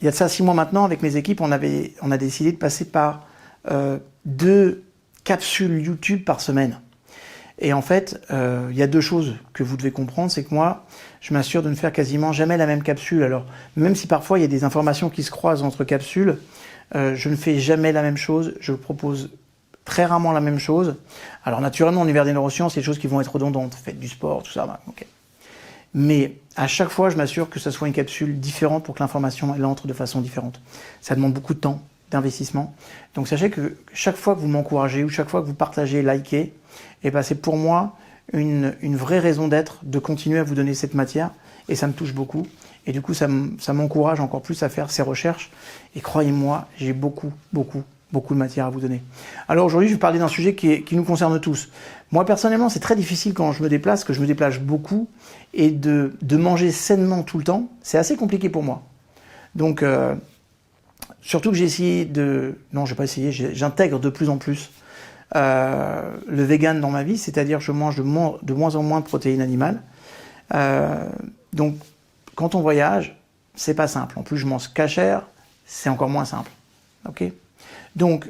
il y a de ça 6 mois maintenant, avec mes équipes, on a décidé de passer par 2 capsules YouTube par semaine. Et en fait, il y a 2 choses que vous devez comprendre, c'est que moi, je m'assure de ne faire quasiment jamais la même capsule. Alors, même si parfois il y a des informations qui se croisent entre capsules, je ne fais jamais la même chose, je propose très rarement la même chose. Alors naturellement, en univers des neurosciences, il y a des choses qui vont être redondantes, faites du sport, tout ça, bah, ok. Mais à chaque fois, je m'assure que ce soit une capsule différente pour que l'information elle entre de façon différente. Ça demande beaucoup de temps, d'investissement. Donc sachez que chaque fois que vous m'encouragez ou chaque fois que vous partagez, likez, et ben c'est pour moi une vraie raison d'être de continuer à vous donner cette matière et ça me touche beaucoup. Et du coup, ça m'encourage encore plus à faire ces recherches. Et croyez-moi, j'ai beaucoup de matière à vous donner. Alors aujourd'hui, je vais parler d'un sujet qui nous concerne tous. Moi, personnellement, c'est très difficile quand je me déplace, que je me déplace beaucoup, et de manger sainement tout le temps, c'est assez compliqué pour moi. Donc, surtout que j'ai essayé de... Non, j'ai pas essayé, j'intègre de plus en plus le vegan dans ma vie, c'est-à-dire je mange de moins en moins de protéines animales. Donc, quand on voyage, c'est pas simple. En plus, je mange cachère, c'est encore moins simple. Ok ? Donc,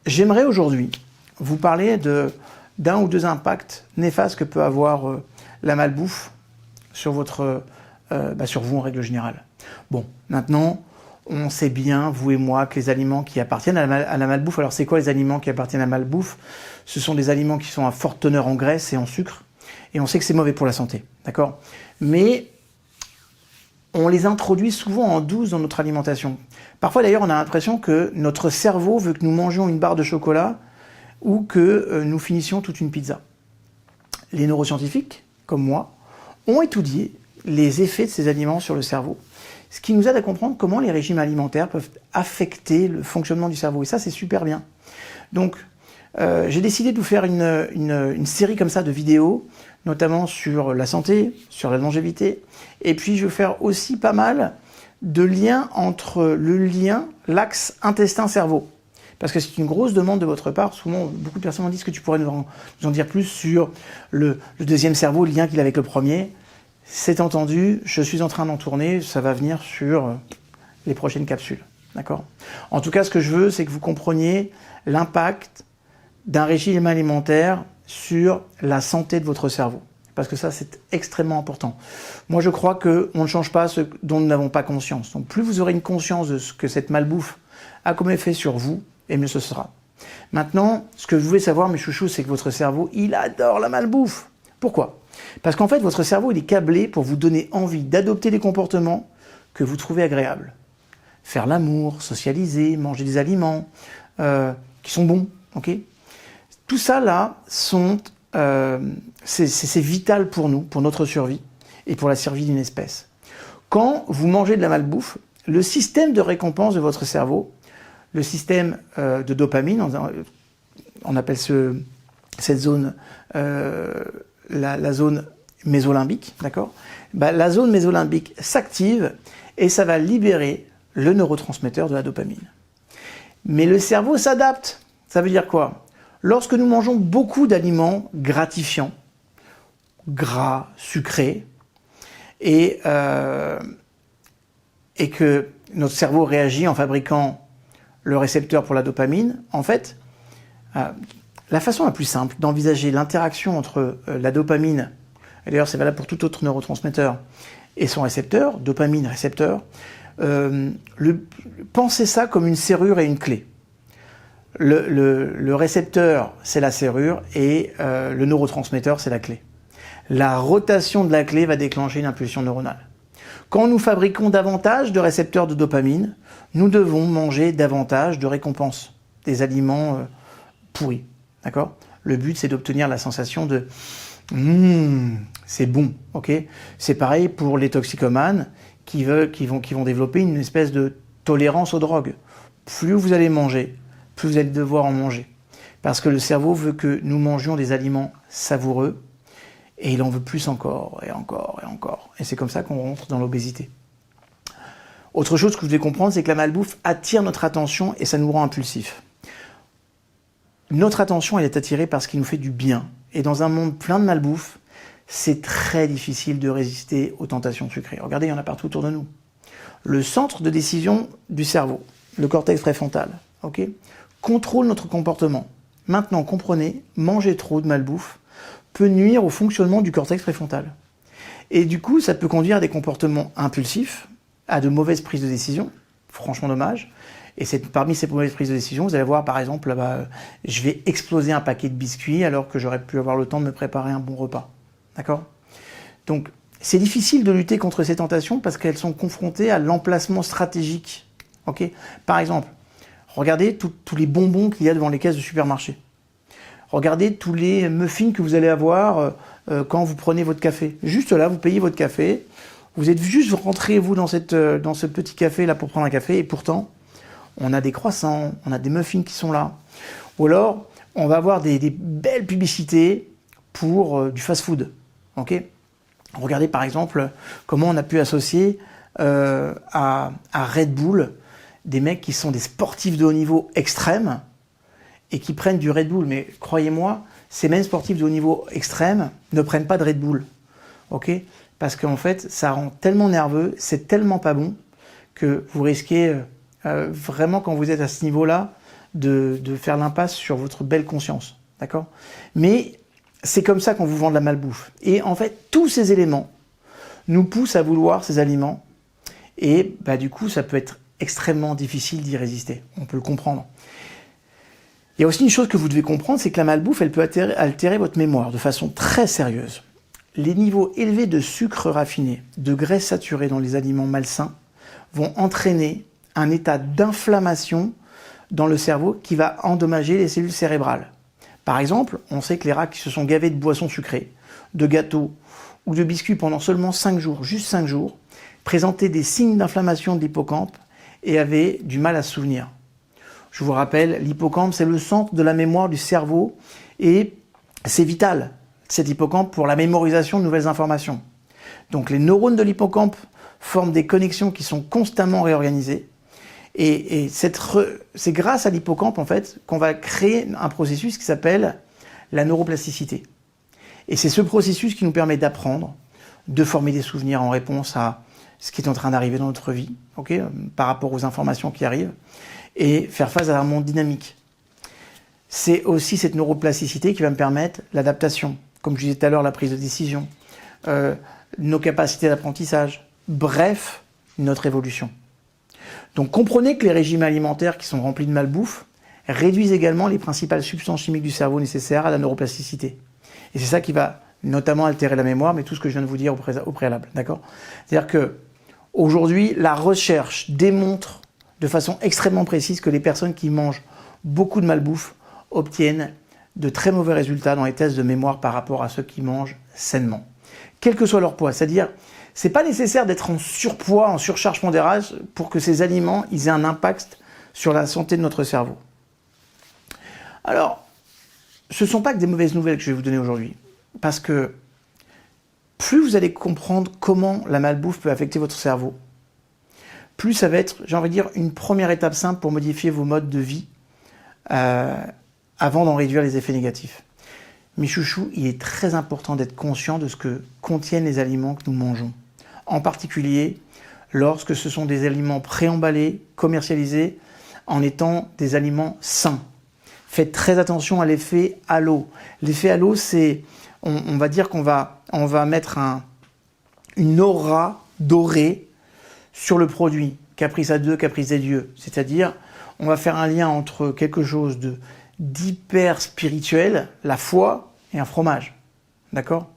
j'aimerais aujourd'hui vous parler d'un ou 2 impacts néfastes que peut avoir la malbouffe sur sur vous en règle générale. Bon, maintenant, on sait bien, vous et moi, que les aliments qui appartiennent à la malbouffe, alors c'est quoi les aliments qui appartiennent à la malbouffe? Ce sont des aliments qui sont à forte teneur en graisse et en sucre, et on sait que c'est mauvais pour la santé, d'accord? Mais on les introduit souvent en douce dans notre alimentation. Parfois d'ailleurs, on a l'impression que notre cerveau veut que nous mangions une barre de chocolat ou que nous finissions toute une pizza. Les neuroscientifiques, comme moi, ont étudié les effets de ces aliments sur le cerveau, ce qui nous aide à comprendre comment les régimes alimentaires peuvent affecter le fonctionnement du cerveau. Et ça, c'est super bien. Donc, j'ai décidé de vous faire une série comme ça de vidéos, notamment sur la santé, sur la longévité, et puis je vais faire aussi pas mal de liens entre l'axe intestin-cerveau. Parce que c'est une grosse demande de votre part. Souvent, beaucoup de personnes m'ont dit que tu pourrais nous en dire plus sur le deuxième cerveau, le lien qu'il a avec le premier. C'est entendu, je suis en train d'en tourner, ça va venir sur les prochaines capsules. D'accord ? En tout cas, ce que je veux, c'est que vous compreniez l'impact d'un régime alimentaire sur la santé de votre cerveau. Parce que ça, c'est extrêmement important. Moi, je crois qu'on ne change pas ce dont nous n'avons pas conscience. Donc, plus vous aurez une conscience de ce que cette malbouffe a comme effet sur vous, et mieux ce sera. Maintenant, ce que vous voulez savoir, mes chouchous, c'est que votre cerveau, il adore la malbouffe. Pourquoi ? Parce qu'en fait, votre cerveau, il est câblé pour vous donner envie d'adopter des comportements que vous trouvez agréables. Faire l'amour, socialiser, manger des aliments qui sont bons, ok ? Tout ça, là, c'est vital pour nous, pour notre survie et pour la survie d'une espèce. Quand vous mangez de la malbouffe, le système de récompense de votre cerveau, le système de dopamine, on appelle cette zone la zone mésolimbique, d'accord ? La zone mésolimbique s'active et ça va libérer le neurotransmetteur de la dopamine. Mais le cerveau s'adapte. Ça veut dire quoi ? Lorsque nous mangeons beaucoup d'aliments gratifiants, gras, sucrés, et que notre cerveau réagit en fabriquant le récepteur pour la dopamine, en fait, la façon la plus simple d'envisager l'interaction entre la dopamine, et d'ailleurs c'est valable pour tout autre neurotransmetteur, et son récepteur, dopamine récepteur, pensez ça comme une serrure et une clé. Le récepteur, c'est la serrure, et le neurotransmetteur, c'est la clé. La rotation de la clé va déclencher une impulsion neuronale. Quand nous fabriquons davantage de récepteurs de dopamine, nous devons manger davantage de récompenses, des aliments pourris. D'accord ? Le but, c'est d'obtenir la sensation de c'est bon, ok ? C'est pareil pour les toxicomanes qui vont développer une espèce de tolérance aux drogues. Plus vous allez manger, plus vous allez devoir en manger. Parce que le cerveau veut que nous mangions des aliments savoureux et il en veut plus encore et encore et encore. Et c'est comme ça qu'on rentre dans l'obésité. Autre chose que vous devez comprendre, c'est que la malbouffe attire notre attention et ça nous rend impulsifs. Notre attention, elle est attirée par ce qui nous fait du bien. Et dans un monde plein de malbouffe, c'est très difficile de résister aux tentations sucrées. Regardez, il y en a partout autour de nous. Le centre de décision du cerveau, le cortex préfrontal, ok, contrôle notre comportement. Maintenant, comprenez, manger trop de malbouffe peut nuire au fonctionnement du cortex préfrontal. Et du coup, ça peut conduire à des comportements impulsifs, à de mauvaises prises de décision, franchement dommage. Et parmi ces mauvaises prises de décision, vous allez voir par exemple, je vais exploser un paquet de biscuits alors que j'aurais pu avoir le temps de me préparer un bon repas. D'accord ? Donc, c'est difficile de lutter contre ces tentations parce qu'elles sont confrontées à l'emplacement stratégique. Okay ? Par exemple, regardez tous les bonbons qu'il y a devant les caisses de supermarché. Regardez tous les muffins que vous allez avoir quand vous prenez votre café. Juste là, vous payez votre café. Vous êtes juste rentré, vous, dans ce petit café là pour prendre un café. Et pourtant, on a des croissants, on a des muffins qui sont là. Ou alors, on va avoir des belles publicités pour du fast-food. Okay ? Regardez par exemple comment on a pu associer à Red Bull des mecs qui sont des sportifs de haut niveau extrême et qui prennent du Red Bull. Mais croyez-moi, ces mêmes sportifs de haut niveau extrême ne prennent pas de Red Bull. Okay ? Parce qu'en fait, ça rend tellement nerveux, c'est tellement pas bon que vous risquez vraiment, quand vous êtes à ce niveau-là, de faire l'impasse sur votre belle conscience. D'accord ? Mais c'est comme ça qu'on vous vend de la malbouffe. Et en fait, tous ces éléments nous poussent à vouloir ces aliments. Et du coup, ça peut être extrêmement difficile d'y résister. On peut le comprendre. Il y a aussi une chose que vous devez comprendre, c'est que la malbouffe, elle peut altérer votre mémoire de façon très sérieuse. Les niveaux élevés de sucre raffiné, de graisse saturée dans les aliments malsains vont entraîner un état d'inflammation dans le cerveau qui va endommager les cellules cérébrales. Par exemple, on sait que les rats qui se sont gavés de boissons sucrées, de gâteaux ou de biscuits pendant seulement 5 jours, juste 5 jours, présentaient des signes d'inflammation de l'hippocampe et avaient du mal à se souvenir. Je vous rappelle, l'hippocampe, c'est le centre de la mémoire du cerveau et c'est vital, cet hippocampe, pour la mémorisation de nouvelles informations. Donc les neurones de l'hippocampe forment des connexions qui sont constamment réorganisées. Et c'est grâce à l'hippocampe, en fait, qu'on va créer un processus qui s'appelle la neuroplasticité. Et c'est ce processus qui nous permet d'apprendre, de former des souvenirs en réponse à ce qui est en train d'arriver dans notre vie, okay, par rapport aux informations qui arrivent, et faire face à un monde dynamique. C'est aussi cette neuroplasticité qui va me permettre l'adaptation, comme je disais tout à l'heure, la prise de décision, nos capacités d'apprentissage, bref, notre évolution. Donc comprenez que les régimes alimentaires qui sont remplis de malbouffe réduisent également les principales substances chimiques du cerveau nécessaires à la neuroplasticité. Et c'est ça qui va notamment altérer la mémoire, mais tout ce que je viens de vous dire au préalable, d'accord ? C'est-à-dire que aujourd'hui, la recherche démontre de façon extrêmement précise que les personnes qui mangent beaucoup de malbouffe obtiennent de très mauvais résultats dans les tests de mémoire par rapport à ceux qui mangent sainement. Quel que soit leur poids, c'est-à-dire c'est pas nécessaire d'être en surpoids, en surcharge pondérale pour que ces aliments aient un impact sur la santé de notre cerveau. Alors, ce ne sont pas que des mauvaises nouvelles que je vais vous donner aujourd'hui, parce que plus vous allez comprendre comment la malbouffe peut affecter votre cerveau, plus ça va être, j'ai envie de dire, une première étape simple pour modifier vos modes de vie avant d'en réduire les effets négatifs. Mes chouchous, il est très important d'être conscient de ce que contiennent les aliments que nous mangeons. En particulier lorsque ce sont des aliments préemballés, commercialisés, en étant des aliments sains. Faites très attention à l'effet halo. L'effet halo, c'est, on va dire qu'on va mettre une aura dorée sur le produit. Caprice à deux, caprice des dieux. C'est-à-dire, on va faire un lien entre quelque chose d'hyper spirituel, la foi, et un fromage. D'accord ?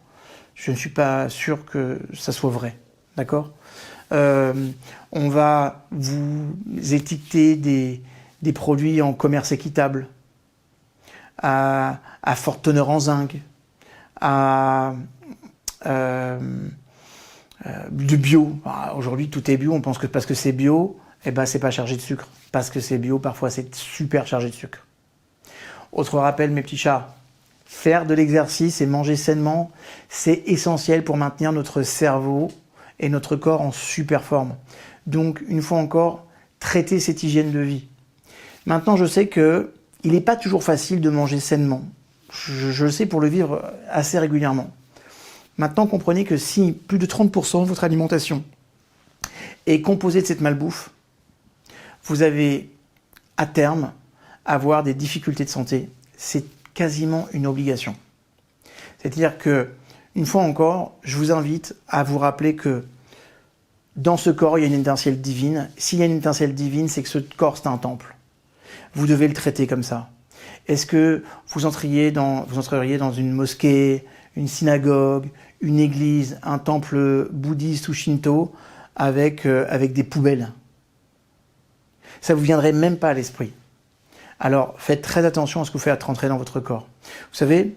Je ne suis pas sûr que ça soit vrai. D'accord ? On va vous étiqueter des produits en commerce équitable, à forte teneur en zinc, du bio. Aujourd'hui, tout est bio. On pense que parce que c'est bio, c'est pas chargé de sucre. Parce que c'est bio, parfois c'est super chargé de sucre. Autre rappel, mes petits chats. Faire de l'exercice et manger sainement, c'est essentiel pour maintenir notre cerveau et notre corps en super forme. Donc, une fois encore, traitez cette hygiène de vie. Maintenant, je sais que il n'est pas toujours facile de manger sainement. Je le sais pour le vivre assez régulièrement. Maintenant, comprenez que si plus de 30% de votre alimentation est composé de cette malbouffe, vous avez à terme avoir des difficultés de santé. C'est quasiment une obligation. C'est-à-dire que, une fois encore, je vous invite à vous rappeler que dans ce corps, il y a une étincelle divine. S'il y a une étincelle divine, c'est que ce corps, c'est un temple. Vous devez le traiter comme ça. Est-ce que vous entreriez dans une mosquée, une synagogue, une église, un temple bouddhiste ou shinto avec des poubelles? Ça ne vous viendrait même pas à l'esprit. Alors, faites très attention à ce que vous faites rentrer dans votre corps. Vous savez,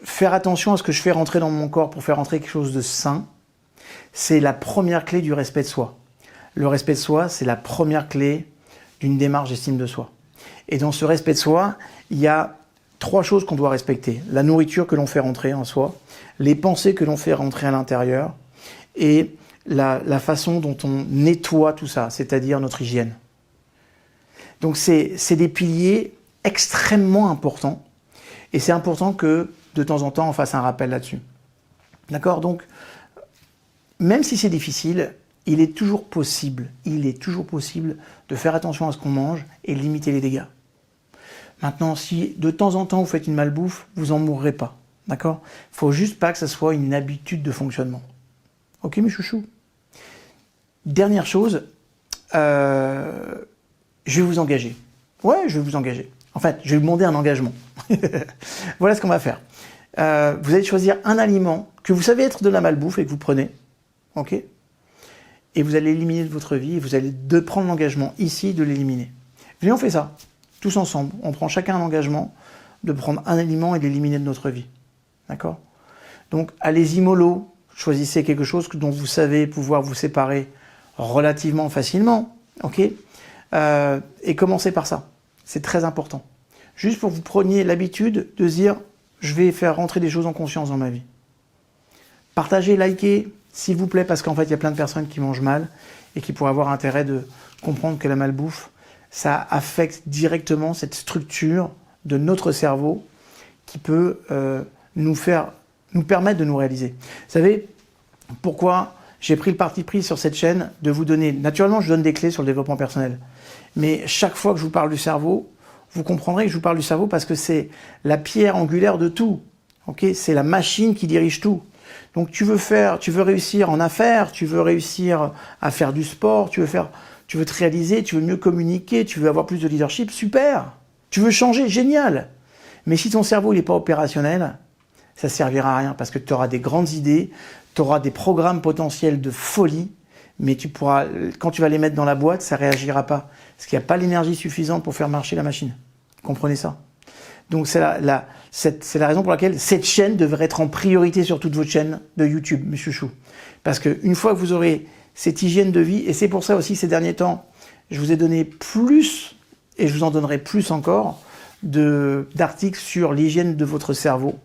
faire attention à ce que je fais rentrer dans mon corps pour faire rentrer quelque chose de sain, c'est la première clé du respect de soi. Le respect de soi, c'est la première clé d'une démarche d'estime de soi. Et dans ce respect de soi, il y a 3 choses qu'on doit respecter. La nourriture que l'on fait rentrer en soi, les pensées que l'on fait rentrer à l'intérieur et la façon dont on nettoie tout ça, c'est-à-dire notre hygiène. Donc c'est des piliers extrêmement importants et c'est important que de temps en temps on fasse un rappel là-dessus. D'accord? Donc même si c'est difficile, il est toujours possible de faire attention à ce qu'on mange et limiter les dégâts. Maintenant, si de temps en temps vous faites une malbouffe, vous en mourrez pas. D'accord? Il faut juste pas que ça soit une habitude de fonctionnement. Ok mes chouchous? Dernière chose, je vais vous engager. Ouais, je vais vous engager. En fait, je vais vous demander un engagement. Voilà ce qu'on va faire. Vous allez choisir un aliment que vous savez être de la malbouffe et que vous prenez. Ok? Et vous allez l'éliminer de votre vie et vous allez prendre l'engagement ici de l'éliminer. Venez, on fait ça. Tous ensemble. On prend chacun un engagement de prendre un aliment et de l'éliminer de notre vie. D'accord? Donc, allez-y mollo. Choisissez quelque chose dont vous savez pouvoir vous séparer relativement facilement. Ok? Et commencez par ça. C'est très important. Juste pour que vous preniez l'habitude de se dire, je vais faire rentrer des choses en conscience dans ma vie. Partagez, likez, s'il vous plaît, parce qu'en fait, il y a plein de personnes qui mangent mal et qui pourraient avoir intérêt de comprendre que la malbouffe, ça affecte directement cette structure de notre cerveau qui peut nous permettre de nous réaliser. Vous savez pourquoi j'ai pris le parti pris sur cette chaîne de vous donner... Naturellement, je donne des clés sur le développement personnel. Mais chaque fois que je vous parle du cerveau, vous comprendrez que je vous parle du cerveau parce que c'est la pierre angulaire de tout. Okay? C'est la machine qui dirige tout. Donc tu veux réussir en affaires, tu veux réussir à faire du sport, tu veux te réaliser, tu veux mieux communiquer, tu veux avoir plus de leadership, super. Tu veux changer, génial. Mais si ton cerveau n'est pas opérationnel, ça ne servira à rien parce que tu auras des grandes idées, tu auras des programmes potentiels de folie, mais quand tu vas les mettre dans la boîte, ça ne réagira pas. Parce qu'il n'y a pas l'énergie suffisante pour faire marcher la machine. Comprenez ça? Donc c'est la raison pour laquelle cette chaîne devrait être en priorité sur toutes vos chaînes de YouTube, mes chouchous. Parce qu'une fois que vous aurez cette hygiène de vie, et c'est pour ça aussi ces derniers temps, je vous ai donné plus, et je vous en donnerai plus encore, d'articles sur l'hygiène de votre cerveau.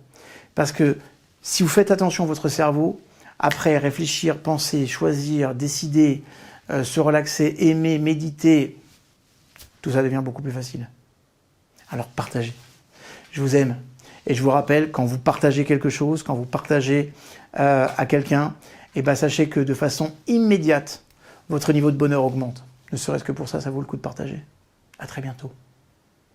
Parce que si vous faites attention à votre cerveau, après réfléchir, penser, choisir, décider, se relaxer, aimer, méditer, tout ça devient beaucoup plus facile. Alors partagez. Je vous aime. Et je vous rappelle, quand vous partagez quelque chose, quand vous partagez à quelqu'un, eh ben, sachez que de façon immédiate, votre niveau de bonheur augmente. Ne serait-ce que pour ça, ça vaut le coup de partager. À très bientôt.